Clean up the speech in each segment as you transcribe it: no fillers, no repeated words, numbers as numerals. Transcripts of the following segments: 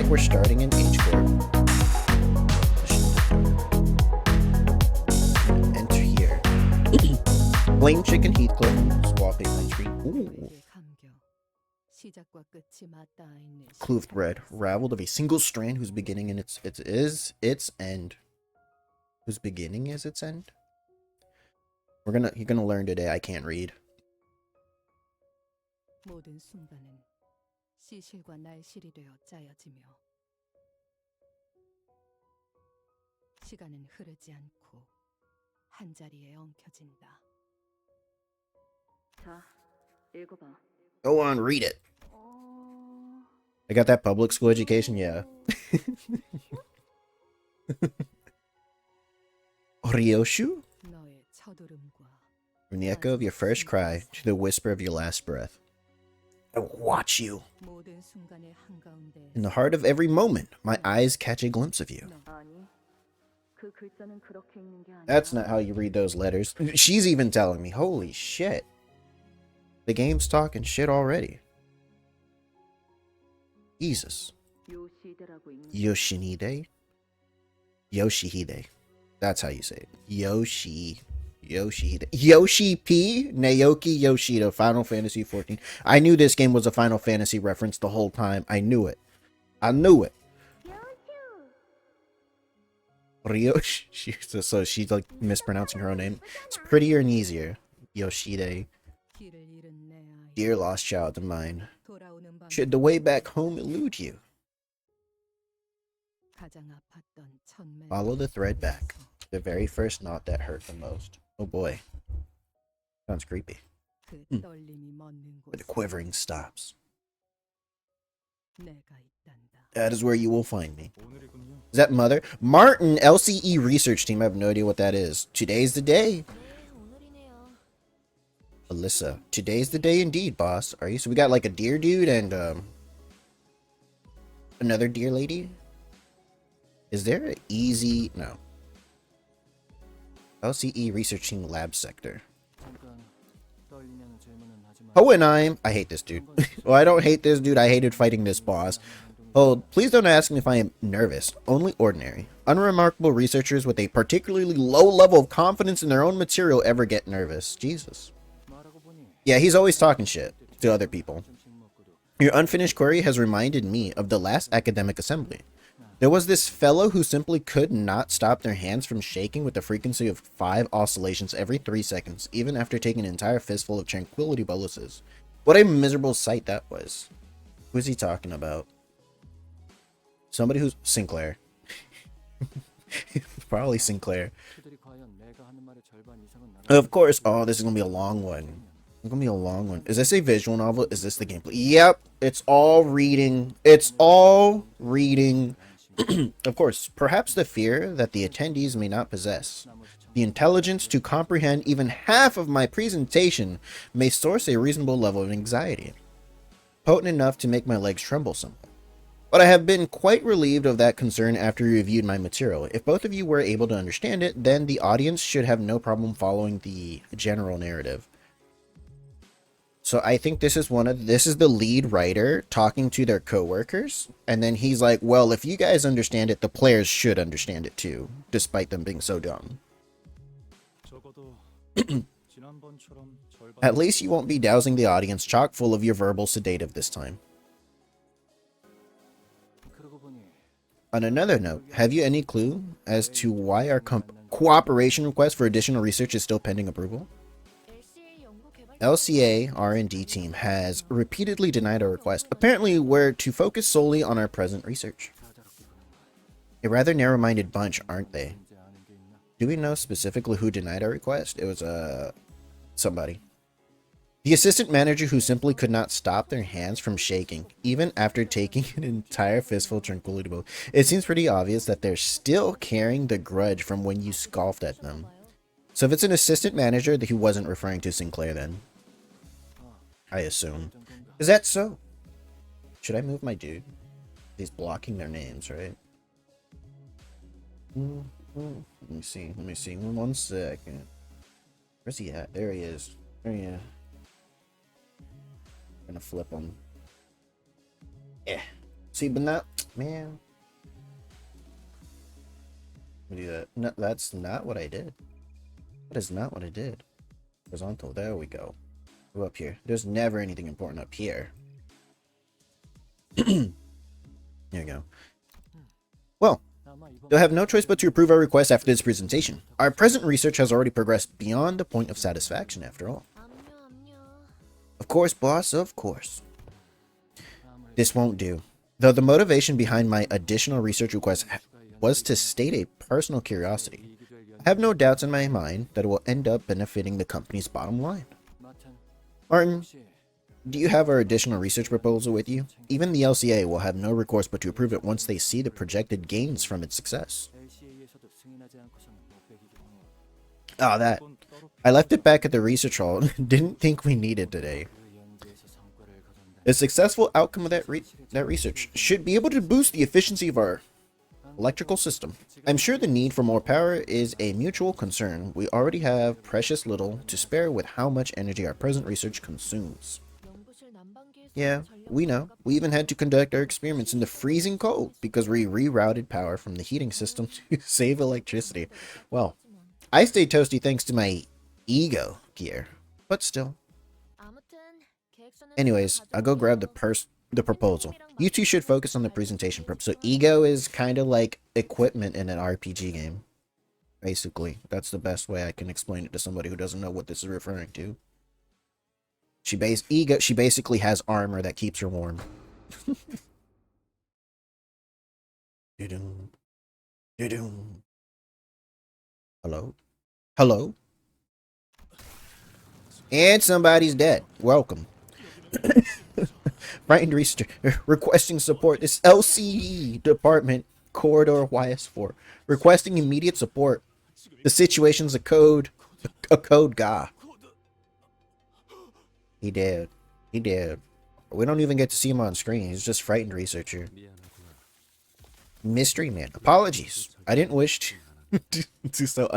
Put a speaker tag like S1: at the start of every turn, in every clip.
S1: like we're starting in H Court. Enter here. Plain Chicken Heathcliff. Wallpaper entry. Ooh. Clue of thread, raveled of a single strand whose beginning and is its end. Whose beginning is its end? You're gonna learn today. I can't read.
S2: 모든 순간은 시실과 날실이 되어 짜여지며 시간은 흐르지 않고 한 자리에 엉켜진다. 자, 읽어봐.
S1: Go on, read it. I got that public school education, yeah. Ryoshu? From the echo of your first cry to the whisper of your last breath. I will watch you. In the heart of every moment, my eyes catch a glimpse of you. That's not how you read those letters. She's even telling me, holy shit. The game's talking shit already. Jesus. Yoshihide? Yoshihide. That's how you say it. Yoshihide. Yoshi P. Naoki Yoshida. Final Fantasy 14. I knew this game was a Final Fantasy reference the whole time. I knew it. I knew it. Ryoshi. So she's like mispronouncing her own name. It's prettier and easier. Yoshide. Dear lost child of mine. Should the way back home elude you? Follow the thread back. The very first knot that hurt the most. Oh boy. Sounds creepy. But the quivering stops. That is where you will find me. Is that Mother? Martin, LCE research team. I have no idea what that is. Today's the day. Alyssa. Today's the day indeed, boss. Are you? So we got like a deer dude and another deer lady? Is there an easy... No. LCE researching lab sector. Hohenheim. I hate this dude. Well, I don't hate this dude. I hated fighting this boss. Oh, please don't ask me if I am nervous. Only ordinary. Unremarkable researchers with a particularly low level of confidence in their own material ever get nervous. Jesus. Yeah, he's always talking shit to other people. Your unfinished query has reminded me of the last academic assembly. There was this fellow who simply could not stop their hands from shaking with a frequency of 5 oscillations every 3 seconds, even after taking an entire fistful of tranquility boluses. What a miserable sight that was. Who is he talking about? Somebody who's... Sinclair. Probably Sinclair. Of course. Oh, this is gonna be a long one. It's gonna be a long one. Is this a visual novel? Is this the gameplay? Yep. It's all reading. It's all reading. Of course, perhaps the fear that the attendees may not possess. The intelligence to comprehend even half of my presentation may source a reasonable level of anxiety. Potent enough to make my legs tremble somewhat. But I have been quite relieved of that concern after you reviewed my material. If both of you were able to understand it, then the audience should have no problem following the general narrative. So I think this is the lead writer talking to their coworkers, and then he's like, well, if you guys understand it, the players should understand it too, despite them being so dumb. At least you won't be dousing the audience chock full of your verbal sedative this time. On another note, have you any clue as to why our cooperation request for additional research is still pending approval? LCA R&D team has repeatedly denied our request. Apparently, we're to focus solely on our present research. A rather narrow-minded bunch, aren't they? Do we know specifically who denied our request? It was, somebody. The assistant manager who simply could not stop their hands from shaking, even after taking an entire fistful of tranquility ball. It seems pretty obvious that they're still carrying the grudge from when you scoffed at them. So if it's an assistant manager, he wasn't referring to Sinclair then. I assume. Is that so? Should I move my dude? He's blocking their names, right? Let me see. 1 second. Where's he at? There he is. There he is. I'm gonna flip him. Yeah. See, but Man. Let me do that. No, that's not what I did. That is not what I did. Horizontal. There we go. Go up here. There's never anything important up here. There we go. Well, you'll have no choice but to approve our request after this presentation. Our present research has already progressed beyond the point of satisfaction, after all. Of course, boss, of course. This won't do. Though the motivation behind my additional research request was to state a personal curiosity, I have no doubts in my mind that it will end up benefiting the company's bottom line. Martin, do you have our additional research proposal with you? Even the LCA will have no recourse but to approve it once they see the projected gains from its success. Ah, that. I left it back at the research hall. Didn't think we needed today. A successful outcome of that research should be able to boost the efficiency of our electrical system. I'm sure the need for more power is a mutual concern. We already have precious little to spare with how much energy our present research consumes. Yeah, we know. We even had to conduct our experiments in the freezing cold because we rerouted power from the heating system to save electricity. Well, I stayed toasty thanks to my ego gear, but still. Anyways, I'll go grab the proposal. You two should focus on the presentation prep. So ego is kind of like equipment in an RPG game. Basically, that's the best way I can explain it to somebody who doesn't know what this is referring to. She basically has armor that keeps her warm. Hello? Hello? And somebody's dead. Welcome. Frightened researcher requesting support. This LCE department corridor YS4 requesting immediate support. The situation's a code Ga. He did. He did. We don't even get to see him on screen. He's just frightened researcher. Mystery man. Apologies. I didn't wish to so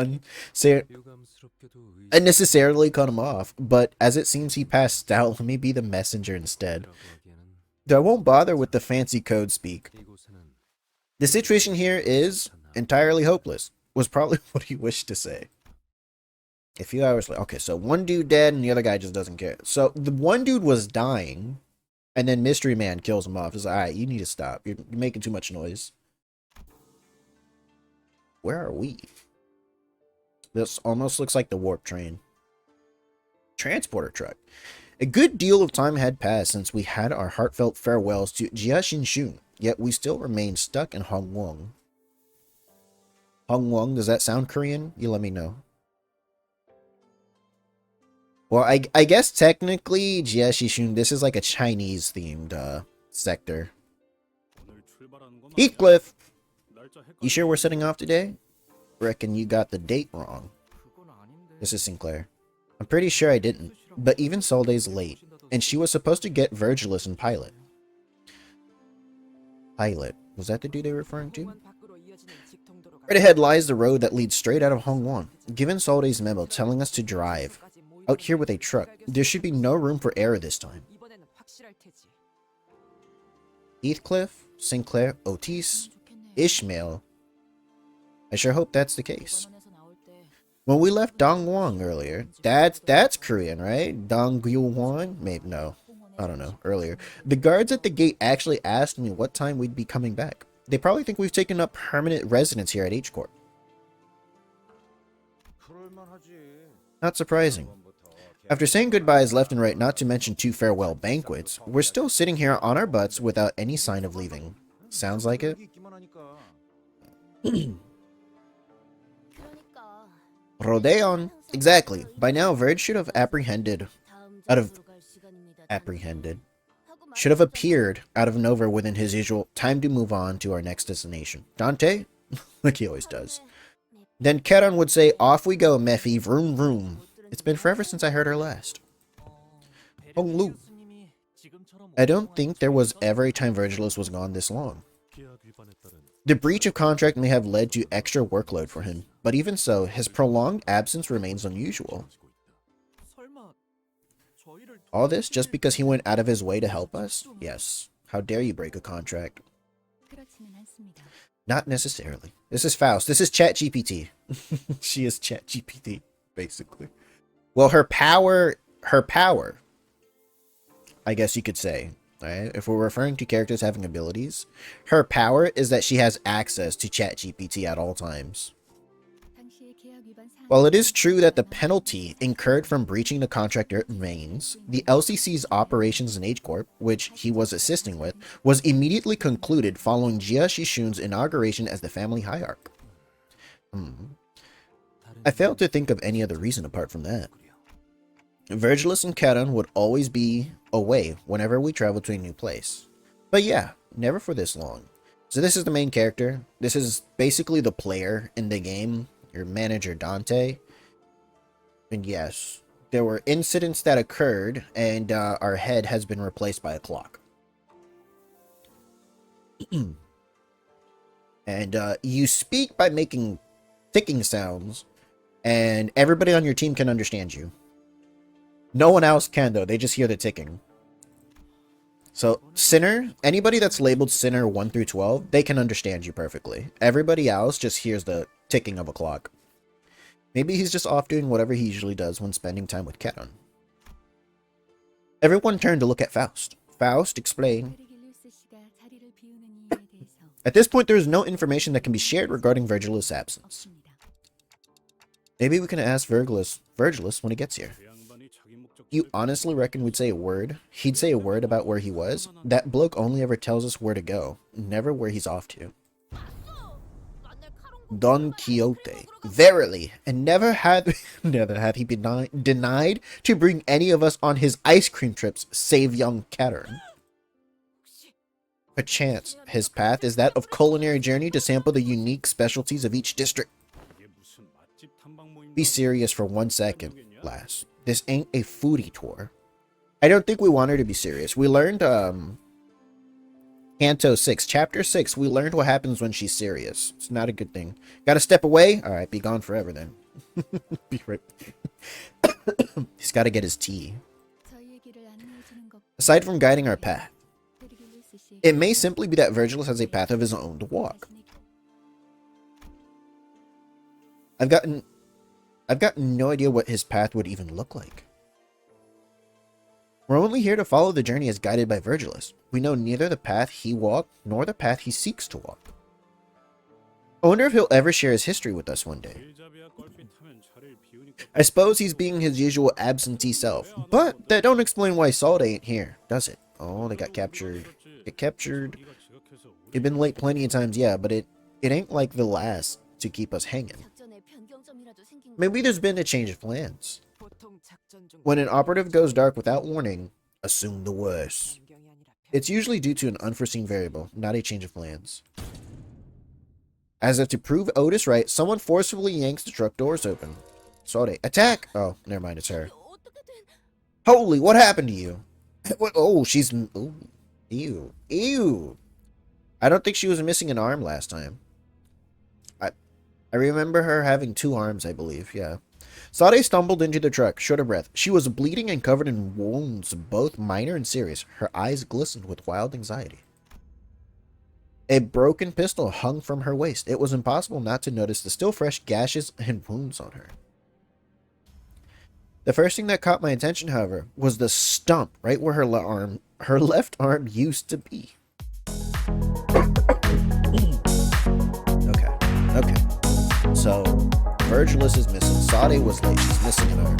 S1: unnecessarily cut him off, but as it seems he passed out, let me be the messenger instead. Though I won't bother with the fancy code speak. The situation here is entirely hopeless, was probably what he wished to say. A few hours later. Okay, so one dude dead and the other guy just doesn't care. So the one dude was dying, and then Mystery Man kills him off. He's like, alright, you need to stop. You're making too much noise. Where are we? This almost looks like the warp train. Transporter truck. A good deal of time had passed since we had our heartfelt farewells to Jia Xinshun, yet we still remain stuck in Hongwong. Hongwong, does that sound Korean? You let me know. Well, I guess technically Jia Xinshun, this is like a Chinese themed sector. Heathcliff! You sure we're setting off today? Reckon you got the date wrong. This is Sinclair. I'm pretty sure I didn't, but even Solday's late, and she was supposed to get Virgilus and Pilot. Pilot? Was that the dude they were referring to? Right ahead lies the road that leads straight out of Hongwon. Given Solday's memo telling us to drive out here with a truck, there should be no room for error this time. Heathcliff, Sinclair, Otis, Ishmael. I sure hope that's the case. When we left Dongwon earlier, that's Korean, right? Dongwon? Maybe, no. I don't know, earlier. The guards at the gate actually asked me what time we'd be coming back. They probably think we've taken up permanent residence here at H-Corp. Not surprising. After saying goodbyes left and right, not to mention 2 farewell banquets, we're still sitting here on our butts without any sign of leaving. Sounds like it? Rodeon. Exactly. By now, Verge should have should have appeared out of nowhere within his usual time to move on to our next destination. Dante? Like he always does. Then Keron would say, off we go, Mephi, vroom vroom. It's been forever since I heard her last. Hong Lu. I don't think there was ever a time Virgilus was gone this long. The breach of contract may have led to extra workload for him, but even so, his prolonged absence remains unusual. All this just because he went out of his way to help us? Yes. How dare you break a contract? Not necessarily. This is Faust. This is ChatGPT. She is ChatGPT, basically. Well, her power, I guess you could say, right? If we're referring to characters having abilities, her power is that she has access to ChatGPT at all times. While it is true that the penalty incurred from breaching the contract remains, the LCC's operations in H-Corp, which he was assisting with, was immediately concluded following Jia Shishun's inauguration as the family hierarch. I fail to think of any other reason apart from that. Virgilus and Charon would always be away whenever we traveled to a new place. But yeah, never for this long. So this is the main character. This is basically the player in the game. Your manager, Dante. And yes, there were incidents that occurred, and our head has been replaced by a clock. And you speak by making ticking sounds, and everybody on your team can understand you. No one else can, though. They just hear the ticking. So, Sinner, anybody that's labeled Sinner 1 through 12, they can understand you perfectly. Everybody else just hears the ticking of a clock. Maybe he's just off doing whatever he usually does when spending time with Charon. Everyone turned to look at Faust. Faust explained. At this point, there is no information that can be shared regarding Virgilus' absence. Maybe we can ask Virgilus when he gets here. You honestly reckon we'd say a word? He'd say a word about where he was? That bloke only ever tells us where to go, never where he's off to. Don Quixote. Verily, and never had he been denied to bring any of us on his ice cream trips, save young Charon. Perchance, his path is that of culinary journey to sample the unique specialties of each district. Be serious for 1 second, lass. This ain't a foodie tour. I don't think we want her to be serious. We learned, Canto 6, Chapter 6, we learned what happens when she's serious. It's not a good thing. Gotta step away? Alright, be gone forever then. Be right. He's gotta get his tea. Aside from guiding our path, it may simply be that Virgilus has a path of his own to walk. I've gotten no idea what his path would even look like. We're only here to follow the journey as guided by Virgilus. We know neither the path he walked, nor the path he seeks to walk. I wonder if he'll ever share his history with us one day. I suppose he's being his usual absentee self, but that don't explain why Salt ain't here, does it? Oh, they got captured. Get captured. They've been late plenty of times, yeah, but it ain't like the last to keep us hanging. Maybe there's been a change of plans. When an operative goes dark without warning, assume the worst. It's usually due to an unforeseen variable, not a change of plans. As if to prove Otis right, someone forcefully yanks the truck doors open. Sorry, attack! Oh, never mind, it's her. Holy, what happened to you? What? Oh, she's... Ooh, ew. Ew! I don't think she was missing an arm last time. I remember her having 2 arms, I believe, yeah. Sade stumbled into the truck, short of breath. She was bleeding and covered in wounds, both minor and serious. Her eyes glistened with wild anxiety. A broken pistol hung from her waist. It was impossible not to notice the still fresh gashes and wounds on her. The first thing that caught my attention, however, was the stump right where her left arm used to be. Okay. So, Virgilus is missing. Sade was late. She's missing an arm.